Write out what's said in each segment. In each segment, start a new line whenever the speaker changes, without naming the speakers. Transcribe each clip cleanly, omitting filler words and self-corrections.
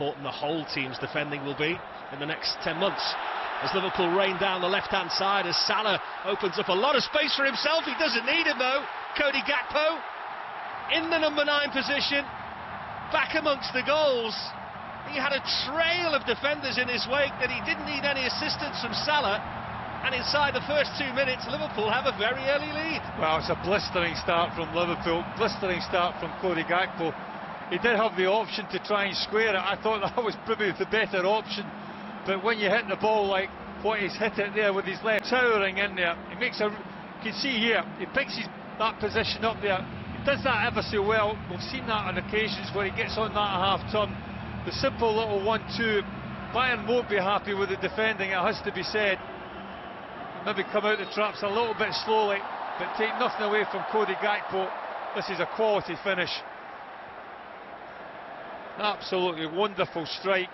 important the whole team's defending will be in the next 10 months. As Liverpool rain down the left-hand side, as Salah opens up a lot of space for himself. He doesn't need it though. Cody Gakpo in the number 9 position, back amongst the goals. He had a trail of defenders in his wake that he didn't need any assistance from Salah. And inside the first 2 minutes, Liverpool have a very early lead.
Well, it's a blistering start from Liverpool, blistering start from Cody Gakpo. He did have the option to try and square it. I thought that was probably the better option. But when you hit the ball like what he's hit it there with his left, towering in there, he makes a, you can see here, he picks that position up there. He does that ever so well. We've seen that on occasions where he gets on that half turn. The simple little 1-2. Bayern won't be happy with the defending, it has to be said. Maybe come out the traps a little bit slowly, but take nothing away from Cody Gakpo. This is a quality finish. Absolutely wonderful strike.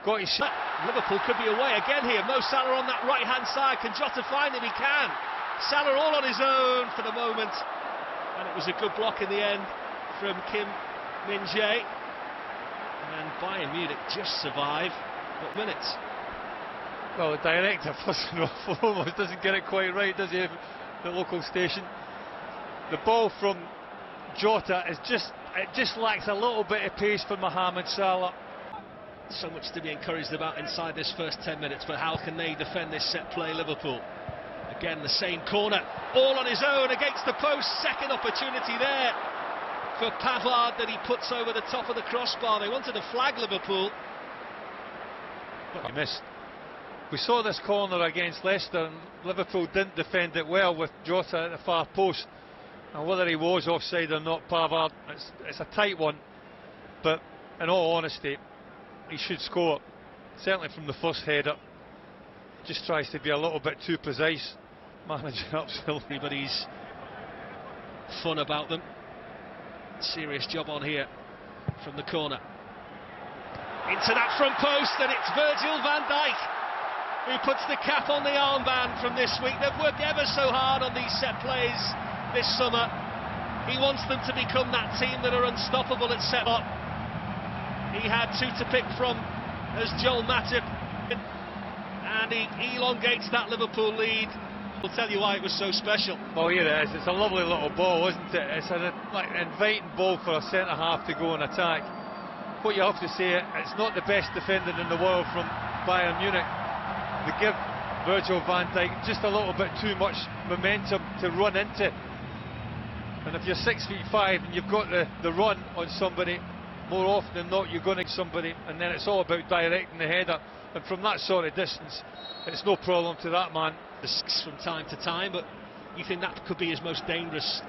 Got his shot.
Liverpool could be away again here. Mo Salah on that right hand side. Can Jota find him? He can. Salah all on his own for the moment, and it was a good block in the end from Kim Min-jae. And Bayern Munich just survive what minutes.
Well, the director first and foremost doesn't get it quite right, does he? The local station. The ball from Jota is it just lacks a little bit of pace for Mohamed Salah.
So much to be encouraged about inside this first 10 minutes, but how can they defend this set play, Liverpool? Again, the same corner, all on his own against the post. Second opportunity there for Pavard that he puts over the top of the crossbar. They wanted to flag Liverpool.
He missed. We saw this corner against Leicester, and Liverpool didn't defend it well with Jota at the far post. And whether he was offside or not, Pavard, it's a tight one, but in all honesty, he should score, certainly from the first header. Just tries to be a little bit too precise, managing absolutely,
but he's fun about them. Serious job on here from the corner. Into that front post, and it's Virgil van Dijk who puts the cap on the armband from this week. They've worked ever so hard on these set plays this summer. He wants them to become that team that are unstoppable at set up. He had 2 to pick from as Joel Matip, and he elongates that Liverpool lead. We'll tell you why it was so special.
Oh, here it is. It's a lovely little ball, isn't it? It's an inviting ball for a centre-half to go and attack. What you have to say, it's not the best defending in the world from Bayern Munich. They give Virgil van Dijk just a little bit too much momentum to run into. And if you're 6'5" and you've got the run on somebody, more often than not you're going to somebody, and then it's all about directing the header. And from that sort of distance, it's no problem to that man.
Risks from time to time, but you think that could be his most dangerous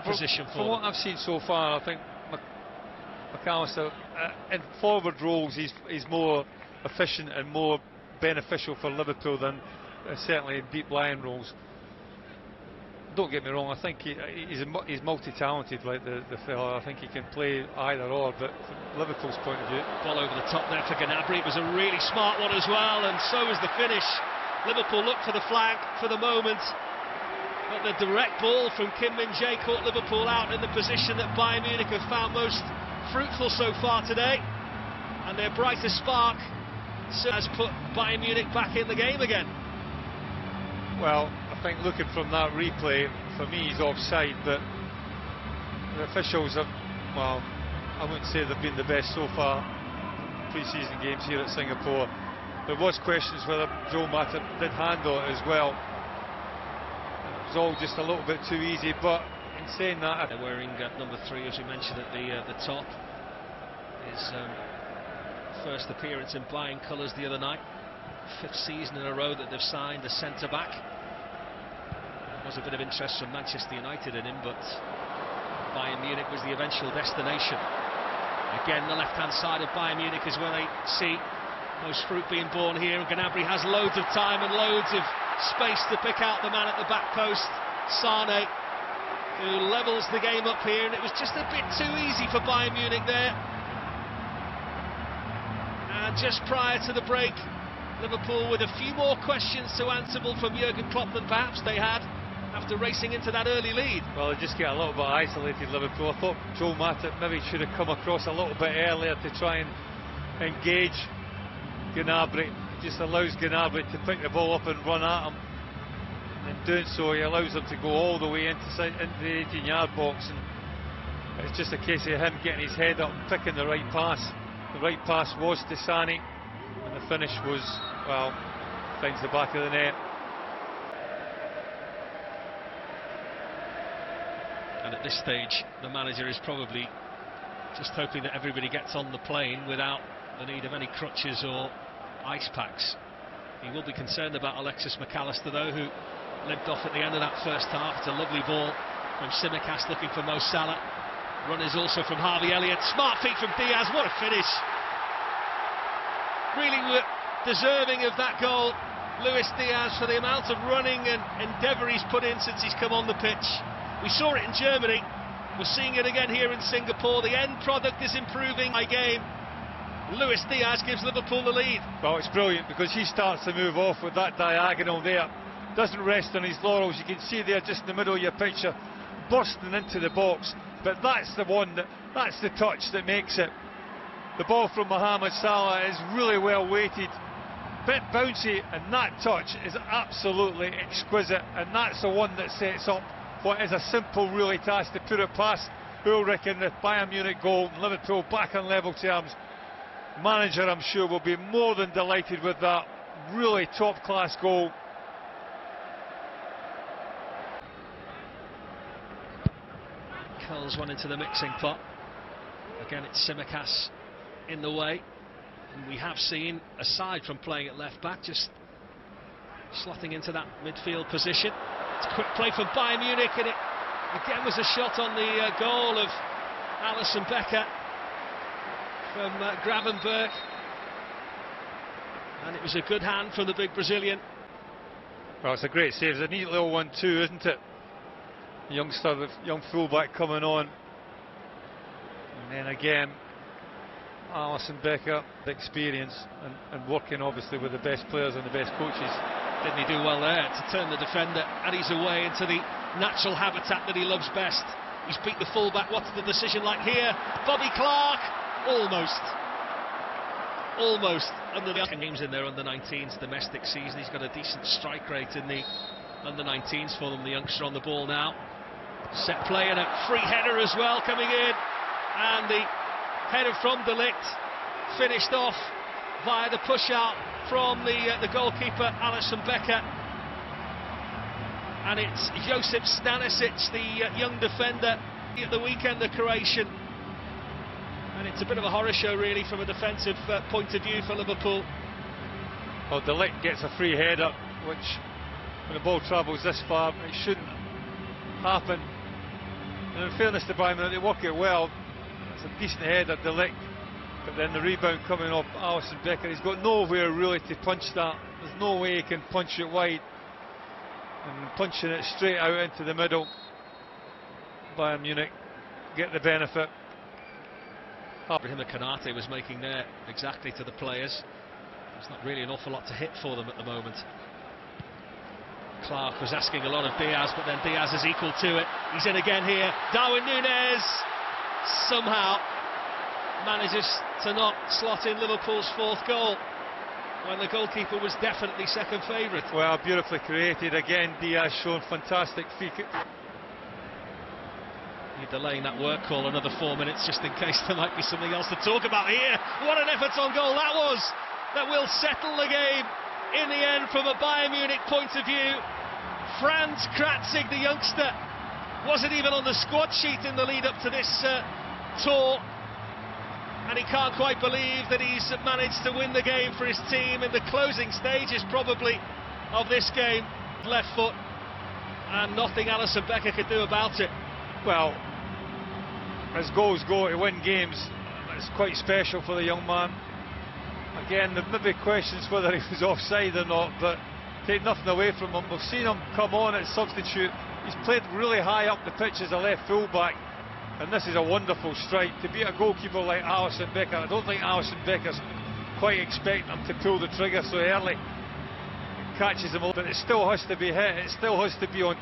position for
from what I've seen so far, I think McAllister in forward roles he's more efficient and more beneficial for Liverpool than certainly in deep lying roles. Don't get me wrong, I think he's multi-talented like the fella. I think he can play either or, but from Liverpool's point of view,
ball over the top there for Gnabry. It was a really smart one as well, and so was the finish. Liverpool looked for the flag for the moment, but the direct ball from Kim Min-jae caught Liverpool out in the position that Bayern Munich have found most fruitful so far today, and their brightest spark has put Bayern Munich back in the game again.
Well, I think looking from that replay, for me he's offside, but the officials have, well, I wouldn't say they've been the best so far pre-season games here at Singapore. There was questions whether Joel Matip did handle it as well. It was all just a little bit too easy, but in saying that,
they're wearing number 3, as we mentioned at the top. His first appearance in Bayern colours the other night. 5th season in a row that they've signed a centre-back. There was a bit of interest from Manchester United in him, but Bayern Munich was the eventual destination. Again, the left-hand side of Bayern Munich is where they see most fruit being born here, and Gnabry has loads of time and loads of space to pick out the man at the back post, Sane, who levels the game up here, and it was just a bit too easy for Bayern Munich there. And just prior to the break, Liverpool with a few more questions to answerable from Jurgen Klopp than perhaps they had after racing into that early lead.
Well, they just get a little bit isolated, Liverpool. I thought Joel Matip maybe should have come across a little bit earlier to try and engage Gnabry. Just allows Gnabry to pick the ball up and run at him. And in doing so, he allows him to go all the way into the 18-yard box. And it's just a case of him getting his head up and picking the right pass. The right pass was to Sane, and the finish was, well, finds the back of the net.
And at this stage, the manager is probably just hoping that everybody gets on the plane without the need of any crutches or ice packs. He will be concerned about Alexis McAllister, though, who limped off at the end of that first half. It's a lovely ball from Tsimikas looking for Mo Salah. Run is also from Harvey Elliott. Smart feet from Diaz. What a finish. Really deserving of that goal, Luis Diaz, for the amount of running and endeavour he's put in since he's come on the pitch. We saw it in Germany. We're seeing it again here in Singapore. The end product is improving by game. Luis Diaz gives Liverpool the lead.
Well, it's brilliant because he starts to move off with that diagonal there. Doesn't rest on his laurels. You can see there just in the middle of your picture, bursting into the box. But that's the one, that's the touch that makes it. The ball from Mohamed Salah is really well weighted, bit bouncy, and that touch is absolutely exquisite. And that's the one that sets up what is a simple, really, task to put it past Ulrich in the Bayern Munich goal. Liverpool back on level terms. Manager, I'm sure, will be more than delighted with that really top-class goal.
Curls one into the mixing pot. Again, it's Tsimikas in the way. And we have seen, aside from playing at left-back, just slotting into that midfield position. It's a quick play from Bayern Munich, and it again was a shot on the goal of Alisson Becker from Gravenberg, and it was a good hand from the big Brazilian.
Well, it's a great save. It's a neat little one too, isn't it? The youngster, the young fullback coming on, and then again Alisson Becker, the experience and working obviously with the best players and the best coaches.
Didn't he do well there to turn the defender at his away into the natural habitat that he loves best? He's beat the fullback. What's the decision like here? Bobby Clark. Almost under the games in their under-19s domestic season. He's got a decent strike rate in the under-19s for them. The youngster on the ball now. Set play and a free header as well coming in, and the header from De Ligt finished off via the push out from the goalkeeper Alisson Becker, and it's Josip Stanisic, the young defender at the weekend, the Croatian. And it's a bit of a horror show, really, from a defensive point of view for Liverpool.
Well, De Ligt gets a free header, which, when the ball travels this far, it shouldn't happen. And in fairness to Bayern Munich, they work it well. It's a decent header, De Ligt. But then the rebound coming off Alisson Becker, he's got nowhere really to punch that. There's no way he can punch it wide. And punching it straight out into the middle, Bayern Munich get the benefit.
Ibrahim Konate was making there exactly to the players. There's not really an awful lot to hit for them at the moment. Clark was asking a lot of Diaz, but then Diaz is equal to it. He's in again here. Darwin Núñez somehow manages to not slot in Liverpool's fourth goal when the goalkeeper was definitely second favourite.
Well, beautifully created again. Diaz showing fantastic feet.
You're delaying that work call another 4 minutes just in case there might be something else to talk about here. What an effort on goal that was! That will settle the game in the end from a Bayern Munich point of view. Franz Kratzig, the youngster, wasn't even on the squad sheet in the lead up to this tour, and he can't quite believe that he's managed to win the game for his team in the closing stages probably of this game. Left foot, and nothing Alisson Becker could do about it.
Well, as goals go to win games, it's quite special for the young man. Again, there may be questions whether he was offside or not, but take nothing away from him. We've seen him come on at substitute. He's played really high up the pitch as a left full-back, and this is a wonderful strike. To beat a goalkeeper like Alisson Becker, I don't think Alisson Becker's quite expecting him to pull the trigger so early. It catches him up, but it still has to be hit, it still has to be on